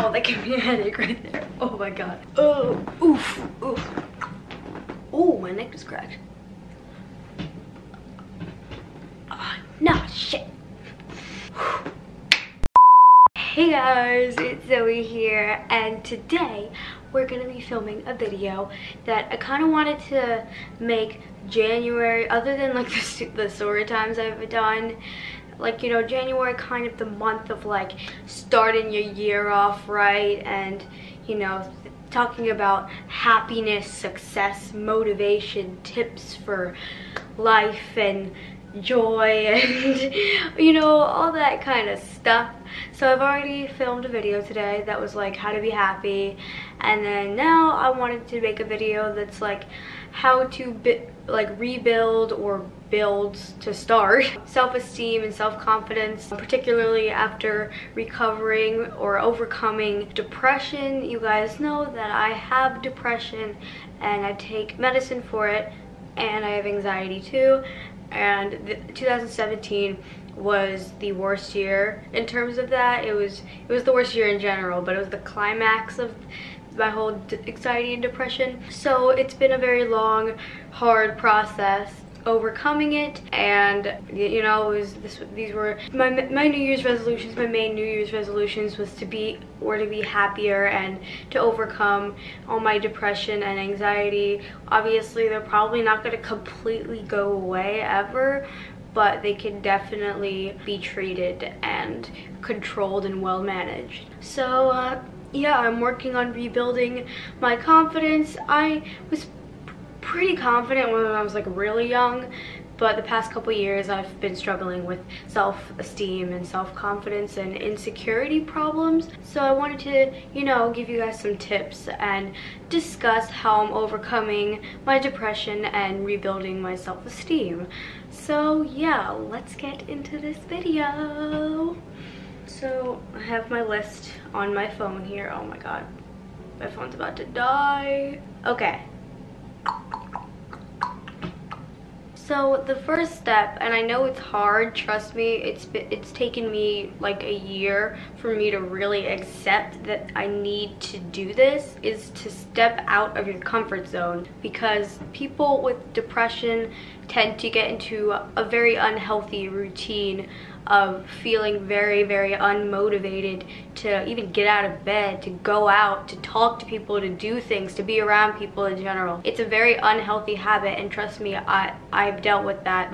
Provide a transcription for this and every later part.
Ow, that gave me a headache right there. Oh my god. Oh, oof, oof. Oh, my neck is cracked. Oh, no, shit. Hey guys, it's Zoe here, and today we're gonna be filming a video that I kind of wanted to make January, other than like the story times I've done. Like, you know, January kind of the month of like starting your year off right, and you know, talking about happiness, success, motivation, tips for life and joy and you know, all that kind of stuff. So I've already filmed a video today that was like how to be happy, and then now I wanted to make a video that's like how to rebuild or build to start self-esteem and self-confidence, particularly after recovering or overcoming depression. You guys know that I have depression and I take medicine for it, and I have anxiety too. And 2017 was the worst year in terms of that. It was the worst year in general, but it was the climax of my whole anxiety and depression. So it's been a very long, hard process overcoming it, and you know, these were my New Year's resolutions. My main New Year's resolutions was to be happier and to overcome all my depression and anxiety. Obviously, they're probably not going to completely go away ever, but they can definitely be treated and controlled and well managed. So yeah, I'm working on rebuilding my confidence. I was pretty confident when I was like really young, but the past couple years I've been struggling with self-esteem and self-confidence and insecurity problems. So I wanted to, you know, give you guys some tips and discuss how I'm overcoming my depression and rebuilding my self-esteem. So yeah, let's get into this video. So I have my list on my phone here. Oh my god, my phone's about to die. Okay. So the first step, and I know it's hard, trust me, it's taken me like a year for me to really accept that I need to do this, is to step out of your comfort zone, because people with depression tend to get into a very unhealthy routine of feeling very, very unmotivated to even get out of bed, to go out, to talk to people, to do things, to be around people in general. It's a very unhealthy habit, and trust me, I've dealt with that.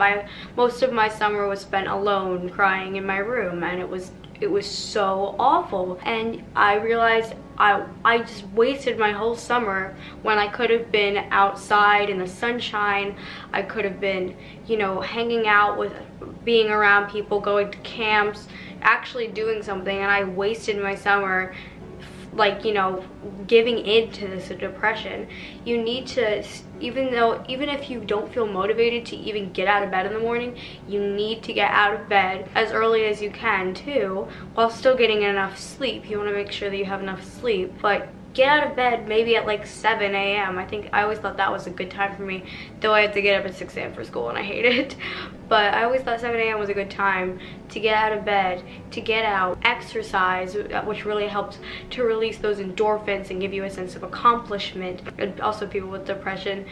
Most of my summer was spent alone, crying in my room, and it was so awful. And I realized I just wasted my whole summer when I could have been outside in the sunshine. I could have been, you know, hanging out with, being around people, going to camps, actually doing something, and I wasted my summer like, you know, giving in to this depression. You need to, even if you don't feel motivated to even get out of bed in the morning, you need to get out of bed as early as you can too, while still getting enough sleep. You want to make sure that you have enough sleep, but get out of bed maybe at like 7 a.m. I always thought that was a good time for me, though I had to get up at 6 a.m. for school and I hate it. But I always thought 7 a.m. was a good time to get out of bed, to get out, exercise, which really helps to release those endorphins and give you a sense of accomplishment. And also people with depression,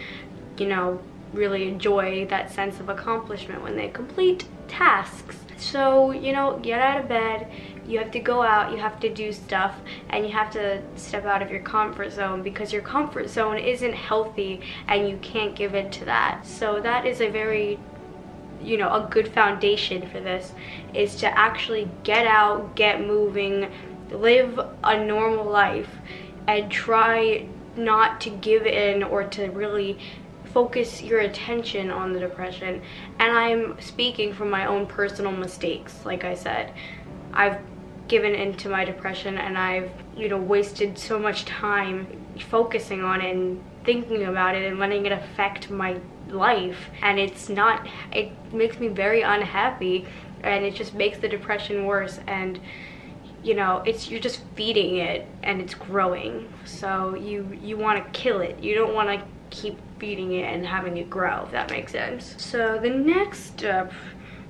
you know, really enjoy that sense of accomplishment when they complete tasks. So, you know, get out of bed. You have to go out, you have to do stuff, and you have to step out of your comfort zone, because your comfort zone isn't healthy and you can't give in to that. So that is a very, you know, a good foundation for this, is to actually get out, get moving, live a normal life, and try not to give in or to really focus your attention on the depression. And I'm speaking from my own personal mistakes. Like I said, I've given into my depression, and I've, you know, wasted so much time focusing on it and thinking about it and letting it affect my life, and it makes me very unhappy, and it just makes the depression worse. And you know, you're just feeding it and it's growing, so you want to kill it. You don't want to keep feeding it and having it grow, if that makes sense. So the next step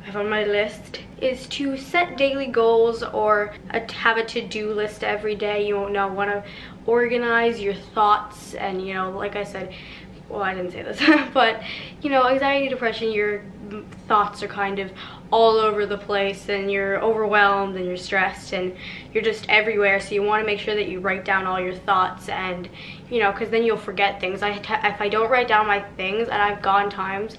have on my list is to set daily goals or have a to-do list every day. You want to organize your thoughts and, you know, like I said, well, I didn't say this, but, you know, anxiety, depression, your thoughts are kind of all over the place and you're overwhelmed and you're stressed and you're just everywhere. So you want to make sure that you write down all your thoughts, and, you know, because then you'll forget things. If I don't write down my things, and I've gone times,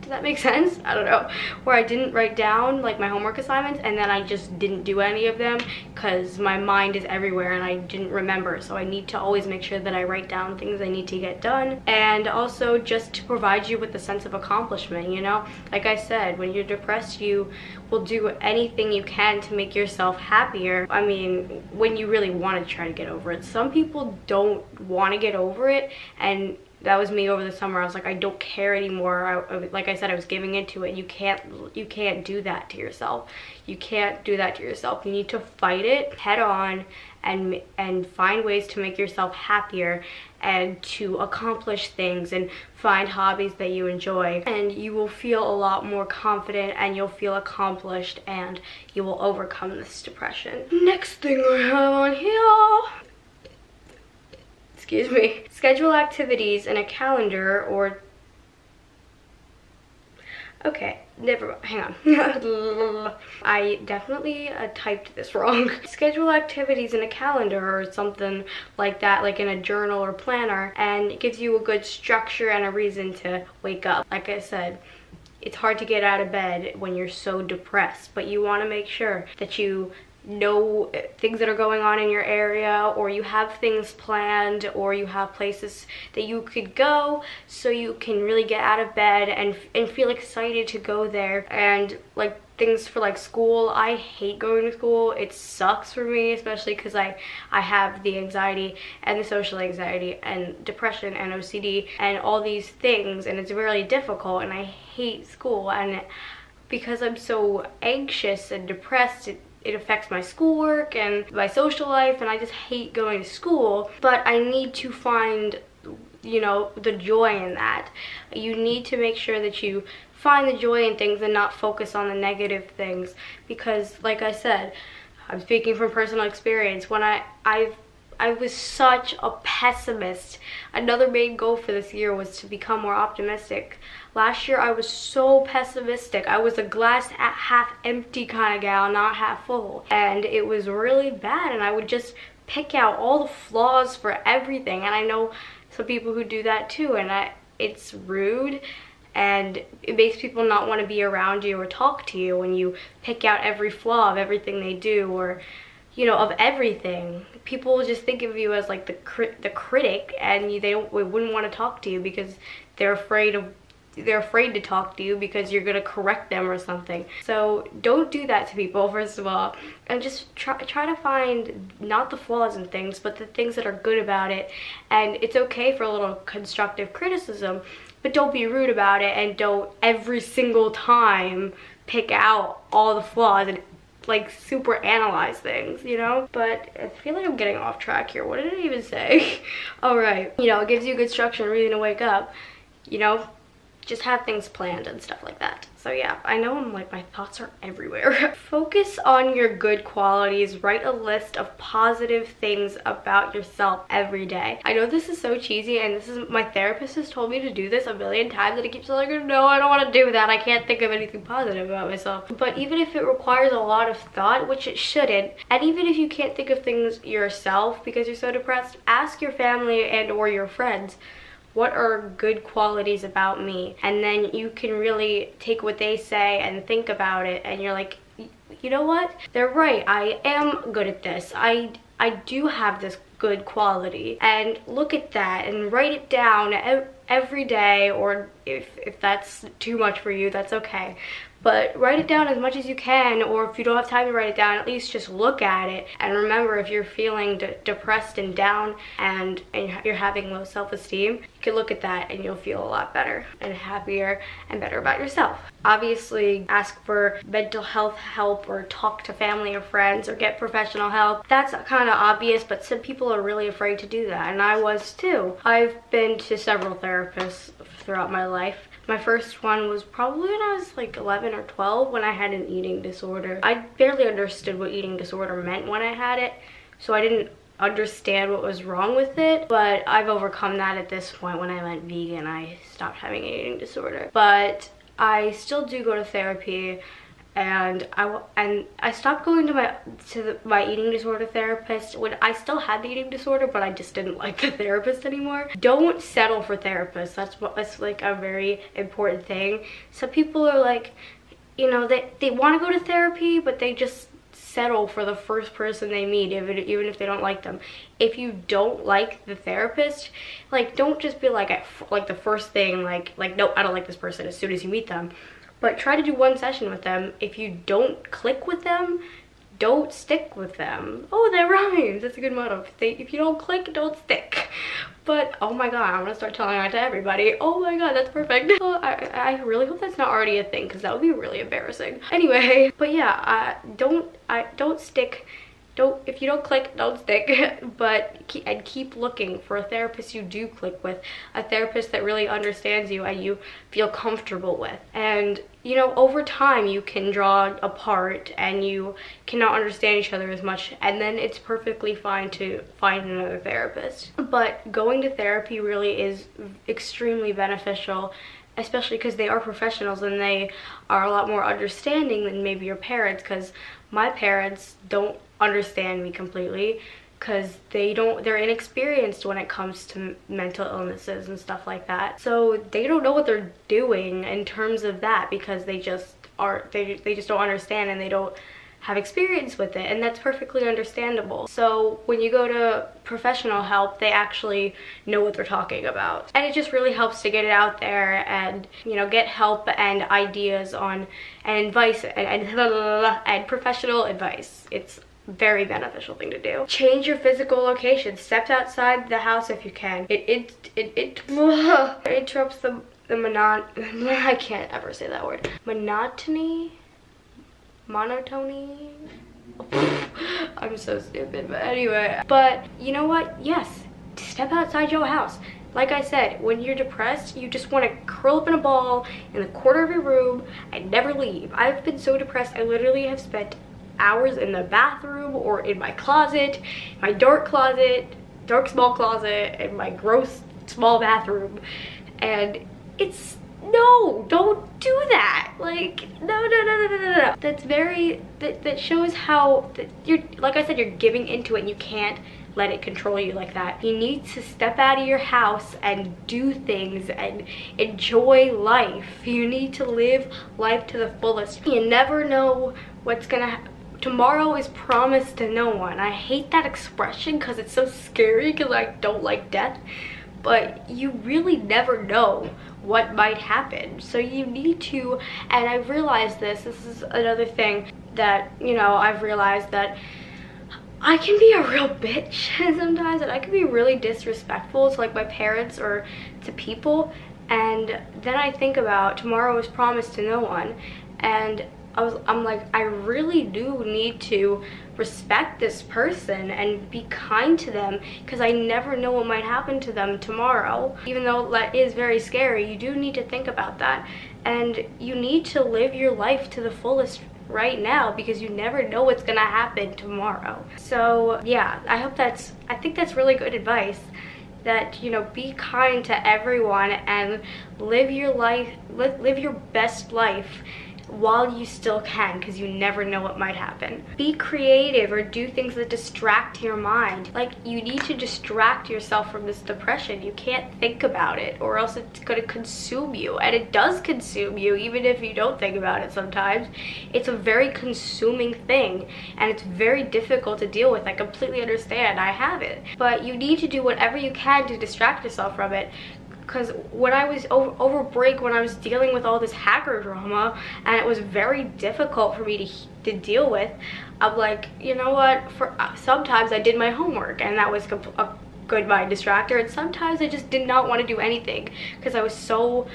does that make sense? I don't know, where I didn't write down like my homework assignments and then I just didn't do any of them because my mind is everywhere and I didn't remember. So I need to always make sure that I write down things I need to get done, and also just to provide you with a sense of accomplishment, you know? Like I said, when you're depressed, you will do anything you can to make yourself happier. I mean, when you really want to try to get over it. Some people don't want to get over it, and that was me over the summer. I was like, I don't care anymore. Like I said, I was giving into it. You can't do that to yourself. You can't do that to yourself. You need to fight it head on and find ways to make yourself happier and to accomplish things and find hobbies that you enjoy, and you will feel a lot more confident and you'll feel accomplished and you will overcome this depression. Next thing I have on here, excuse me, schedule activities in a calendar or, okay, never mind, hang on. I definitely typed this wrong. Schedule activities in a calendar or something like that, like in a journal or planner, and it gives you a good structure and a reason to wake up. Like I said, it's hard to get out of bed when you're so depressed, but you want to make sure that you know things that are going on in your area, or you have things planned, or you have places that you could go so you can really get out of bed and feel excited to go there. And like things for like school, I hate going to school. It sucks for me, especially because I have the anxiety and the social anxiety and depression and OCD and all these things, and it's really difficult, and I hate school. And because I'm so anxious and depressed, it affects my schoolwork and my social life, and I just hate going to school. But I need to find, you know, the joy in that. You need to make sure that you find the joy in things and not focus on the negative things, because like I said, I'm speaking from personal experience. When I was such a pessimist. Another main goal for this year was to become more optimistic. Last year I was so pessimistic. I was a glass half empty kind of gal, not half full. And it was really bad, and I would just pick out all the flaws for everything. And I know some people who do that too, and it's rude. And it makes people not want to be around you or talk to you when you pick out every flaw of everything they do, or, you know, of everything. People just think of you as like the critic, and they wouldn't want to talk to you because they're afraid to talk to you because you're gonna correct them or something. So don't do that to people, first of all, and just try to find not the flaws in things, but the things that are good about it. And it's okay for a little constructive criticism, but don't be rude about it, and don't every single time pick out all the flaws and like super analyze things, you know? But I feel like I'm getting off track here. What did I even say? All right, you know, it gives you a good structure and reason to wake up, you know? Just have things planned and stuff like that. So yeah, I know I'm like, my thoughts are everywhere. Focus on your good qualities. Write a list of positive things about yourself every day. I know this is so cheesy, and this is, my therapist has told me to do this a million times, and I keep telling her, no, I don't want to do that. I can't think of anything positive about myself. But even if it requires a lot of thought, which it shouldn't, and even if you can't think of things yourself because you're so depressed, ask your family and or your friends, what are good qualities about me? And then you can really take what they say and think about it, and you're like, you know what? They're right. I am good at this. I do have this good quality, and look at that, and write it down every day, or if that's too much for you, that's okay. But write it down as much as you can, or if you don't have time to write it down, at least just look at it. And remember, if you're feeling depressed and down and you're having low self-esteem, you can look at that and you'll feel a lot better and happier and better about yourself. Obviously, ask for mental health help, or talk to family or friends, or get professional help. That's kind of obvious, but some people are really afraid to do that, and I was too. I've been to several therapists throughout my life, My first one was probably when I was like 11 or 12, when I had an eating disorder. I barely understood what eating disorder meant when I had it, so I didn't understand what was wrong with it, but I've overcome that at this point. When I went vegan, I stopped having an eating disorder, but I still do go to therapy. And I stopped going to my eating disorder therapist when I still had the eating disorder, but I just didn't like the therapist anymore. Don't settle for therapists. That's like a very important thing. Some people are like, you know, they want to go to therapy, but they just settle for the first person they meet, even if they don't like them. If you don't like the therapist, like, don't just be like the first thing, like nope, I don't like this person as soon as you meet them. But try to do one session with them. If you don't click with them, don't stick with them. Oh, that rhymes. That's a good motto. If you don't click, don't stick. But oh my god, I'm gonna start telling that to everybody. Oh my god, that's perfect. Oh, I really hope that's not already a thing, because that would be really embarrassing. Anyway, but yeah, don't stick. If you don't click, don't stick. But keep looking for a therapist you do click with, a therapist that really understands you and you feel comfortable with. And you know, over time you can draw apart and you cannot understand each other as much, and then it's perfectly fine to find another therapist. But going to therapy really is extremely beneficial, especially because they are professionals and they are a lot more understanding than maybe your parents, because my parents don't understand me completely because they're inexperienced when it comes to mental illnesses and stuff like that. So they don't know what they're doing in terms of that, because they just don't understand and they don't have experience with it, and that's perfectly understandable. So when you go to professional help, they actually know what they're talking about, and it just really helps to get it out there and, you know, get help and ideas on and advice and professional advice. It's a very beneficial thing to do. Change your physical location. Step outside the house if you can. It interrupts the I can't ever say that word. Monotony. I'm so stupid, but anyway. But you know what? Yes, step outside your house. Like I said, when you're depressed, you just want to curl up in a ball in the corner of your room and never leave. I've been so depressed, I literally have spent hours in the bathroom or in my closet, my dark small closet, in my gross small bathroom, and it's, no, don't do that. Like, no. That shows how you're, like I said, you're giving into it, and you can't let it control you like that. You need to step out of your house and do things and enjoy life. You need to live life to the fullest. You never know what's gonna happen. Tomorrow is promised to no one. I hate that expression because it's so scary, because I don't like death, but you really never know what might happen. So you need to, and I've realized this is another thing that, you know, I've realized that I can be a real bitch sometimes, and I can be really disrespectful to like my parents or to people, and then I think about tomorrow is promised to no one, and I'm like, I really do need to respect this person and be kind to them, because I never know what might happen to them tomorrow. Even though that is very scary, you do need to think about that, and you need to live your life to the fullest right now, because you never know what's gonna happen tomorrow. So yeah, I think that's really good advice, that, you know, be kind to everyone and live your life, live your best life while you still can, because you never know what might happen. Be creative or do things that distract your mind. Like, you need to distract yourself from this depression. You can't think about it, or else it's going to consume you, and it does consume you even if you don't think about it sometimes. It's a very consuming thing, and it's very difficult to deal with. I completely understand. I have it. But you need to do whatever you can to distract yourself from it. Because when I was over break, when I was dealing with all this hacker drama, and it was very difficult for me to deal with, I'm like, you know what, sometimes I did my homework, and that was a good mind distractor, and sometimes I just did not want to do anything because I was so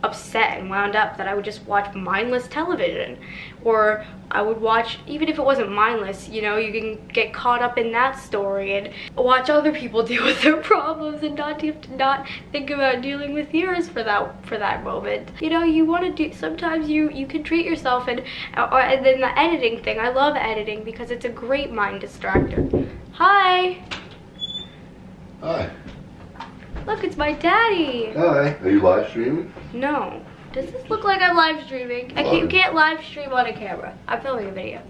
upset and wound up that I would just watch mindless television. Or I would watch, even if it wasn't mindless, you know, you can get caught up in that story and watch other people deal with their problems and not think about dealing with yours for that moment. You know, you want to do, sometimes you can treat yourself. And then the editing thing, I love editing because it's a great mind distractor. Hi. Hi. Look, it's my daddy. Hi. Are you live streaming? No. Does this look like I'm live streaming? You can't live stream on a camera. I'm filming a video.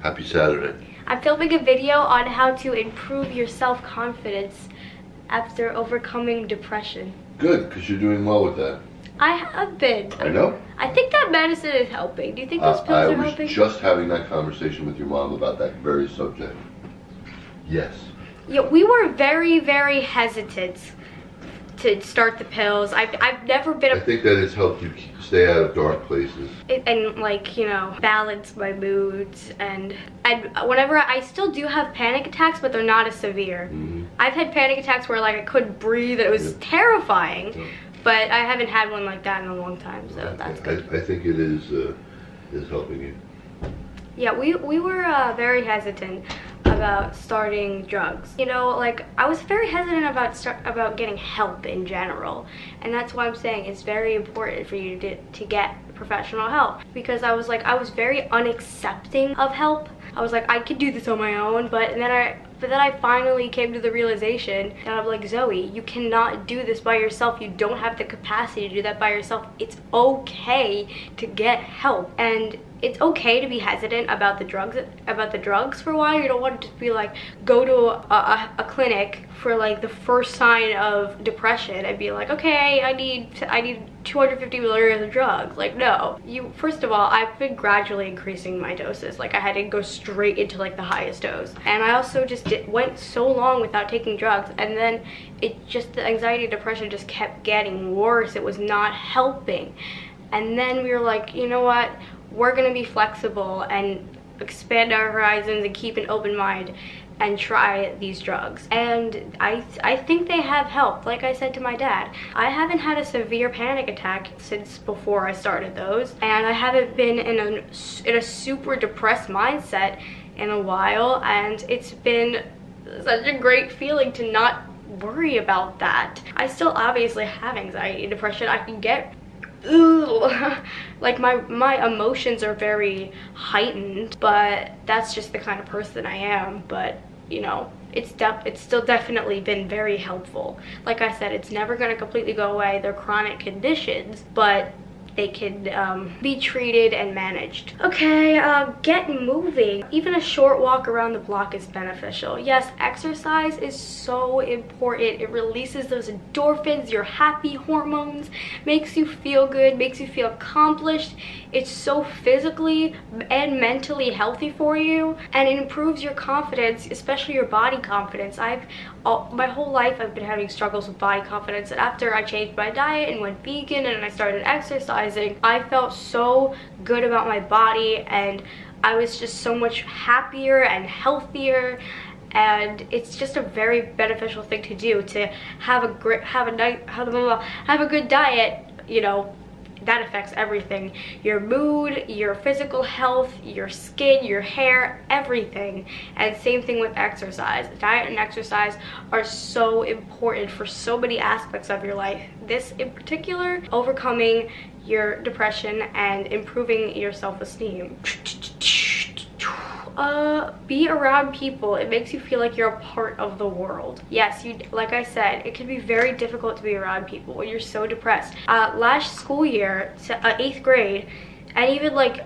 Happy Saturday. I'm filming a video on how to improve your self-confidence after overcoming depression. Good, because you're doing well with that. I have been. I know. I think that medicine is helping. Do you think those pills are helping? I was just having that conversation with your mom about that very subject. Yes. Yeah, we were very, very hesitant to start the pills. I've never been I think that has helped you stay out of dark places. And like, you know, balance my moods. And whenever I still do have panic attacks, but they're not as severe. I've had panic attacks where like I couldn't breathe and it was terrifying. But I haven't had one like that in a long time, so that's good. I think it is helping you. Yeah, we were very hesitant about starting drugs. You know, like I was very hesitant about getting help in general, and that's why I'm saying it's very important for you to get professional help, because I was very unaccepting of help. I was like, I could do this on my own, but then I finally came to the realization that I'm like, Zoe, you cannot do this by yourself. You don't have the capacity to do that by yourself. It's okay to get help, and it's okay to be hesitant about the drugs for a while. You don't want to just be like, go to a clinic for like the first sign of depression and be like, okay, I need 250 milligrams of drugs. Like, no. First of all, I've been gradually increasing my doses. Like, I had to go straight into like the highest dose, and I also just went so long without taking drugs, and then the anxiety and depression just kept getting worse. It was not helping. And then we were like, you know what, we're gonna be flexible and expand our horizons and keep an open mind and try these drugs. And I think they have helped. Like I said to my dad, I haven't had a severe panic attack since before I started those, and I haven't been in a super depressed mindset in a while, and it's been such a great feeling to not worry about that. I still obviously have anxiety and depression. I can get like my emotions are very heightened, but that's just the kind of person I am. But you know, it's still definitely been very helpful. Like I said, it's never going to completely go away. They're chronic conditions, but they can be treated and managed. Okay, get moving. Even a short walk around the block is beneficial. Yes, exercise is so important. It releases those endorphins, your happy hormones, makes you feel good, makes you feel accomplished. It's so physically and mentally healthy for you, and it improves your confidence, especially your body confidence. My whole life I've been having struggles with body confidence, and after I changed my diet and went vegan and I started exercising, I felt so good about my body, and I was just so much happier and healthier. And it's just a very beneficial thing to do, to have a good diet. You know, that affects everything: your mood, your physical health, your skin, your hair, everything. And same thing with exercise. Diet and exercise are so important for so many aspects of your life. This in particular, overcoming your depression and improving your self-esteem. Be around people. It makes you feel like you're a part of the world. Yes, like I said, it can be very difficult to be around people when you're so depressed. Last school year, 8th grade, and even like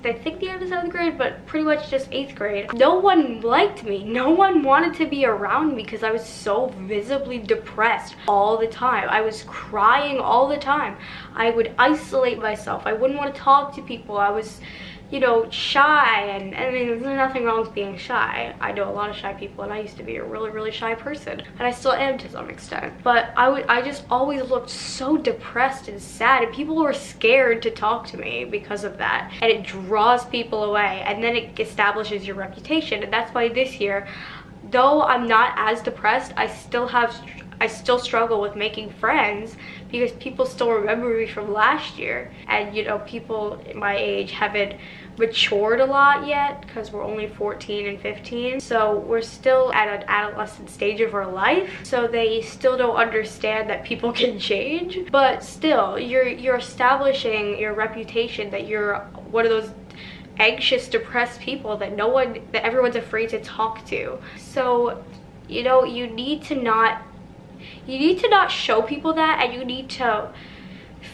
I think the end of 7th grade, but pretty much just 8th grade, no one liked me. No one wanted to be around me because I was so visibly depressed all the time. I was crying all the time. I would isolate myself. I wouldn't want to talk to people. I was, you know, shy, and I mean, there's nothing wrong with being shy. I know a lot of shy people, and I used to be a really, really shy person, and I still am to some extent. But I just always looked so depressed and sad, and people were scared to talk to me because of that. And it draws people away, and then it establishes your reputation. And that's why this year, though I'm not as depressed, I still have I still struggle with making friends because people still remember me from last year. And you know, people my age haven't matured a lot yet because we're only 14 and 15, so we're still at an adolescent stage of our life, so they still don't understand that people can change. But still, you're establishing your reputation that you're one of those anxious, depressed people that everyone's afraid to talk to. So you know, you need to not show people that, and you need to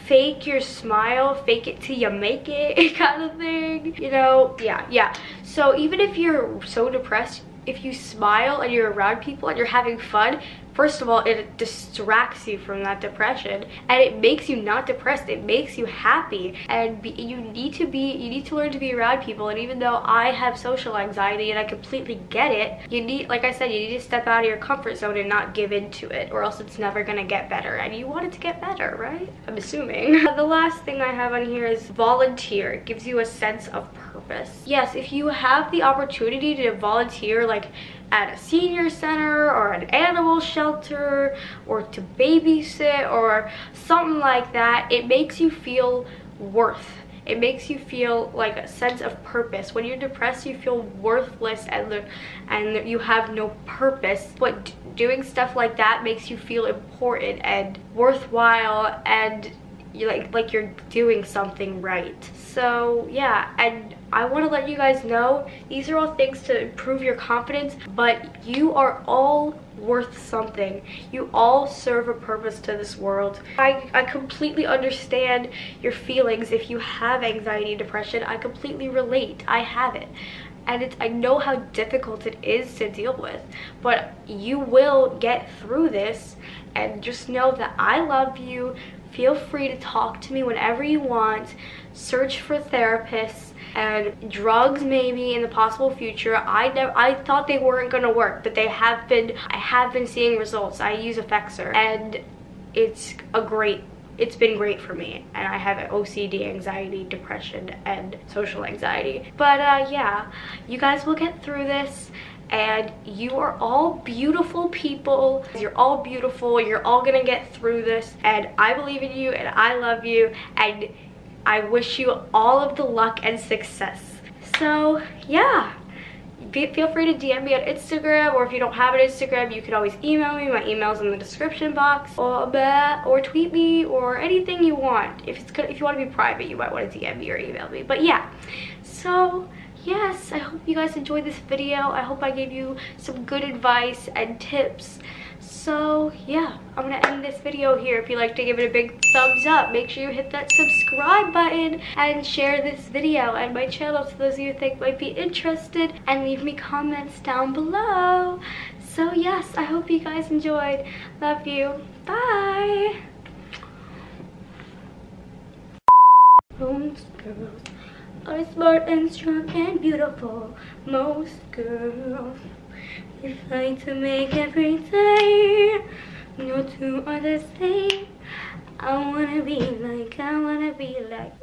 fake your smile, fake it till you make it kind of thing, you know. Yeah, so even if you're so depressed, if you smile and you're around people and you're having fun, first of all, it distracts you from that depression, and it makes you not depressed. It makes you happy, and you need to learn to be around people. And even though I have social anxiety and I completely get it, you need, like I said, you need to step out of your comfort zone and not give into it, or else it's never gonna get better. And you want it to get better, right? I'm assuming. The last thing I have on here is volunteer. It gives you a sense of purpose. Yes, if you have the opportunity to volunteer, like at a senior center or an animal shelter, or to babysit or something like that, it makes you feel worth. It makes you feel like a sense of purpose. When you're depressed, you feel worthless and you have no purpose. But doing stuff like that makes you feel important and worthwhile, and you like you're doing something right. So yeah, and I want to let you guys know these are all things to improve your confidence, but you are all worth something. You all serve a purpose to this world. I completely understand your feelings if you have anxiety and depression. I completely relate. I have it. And I know how difficult it is to deal with, but you will get through this. And just know that I love you. Feel free to talk to me whenever you want. Search for therapists, and drugs maybe in the possible future. I thought they weren't gonna work, but I have been seeing results. I use Effexor, and it's been great for me. And I have OCD, anxiety, depression, and social anxiety. But yeah, you guys will get through this. And you are all beautiful people. You're all beautiful. You're all gonna get through this, and I believe in you, and I love you, and I wish you all of the luck and success. So yeah, feel free to DM me on Instagram, or if you don't have an Instagram, you can always email me. My email's in the description box, or tweet me, or anything you want. If you want to be private, you might want to DM me or email me. But yeah, so yes, I hope you guys enjoyed this video. I hope I gave you some good advice and tips. So yeah, I'm gonna end this video here. If you'd like to give it a big thumbs up, make sure you hit that subscribe button and share this video and my channel to those of you who think might be interested, and leave me comments down below. So yes, I hope you guys enjoyed. Love you. Bye. Most girls are smart and strong and beautiful. Most girls, we fight to make every day. No two are the same. I wanna be like, I wanna be like.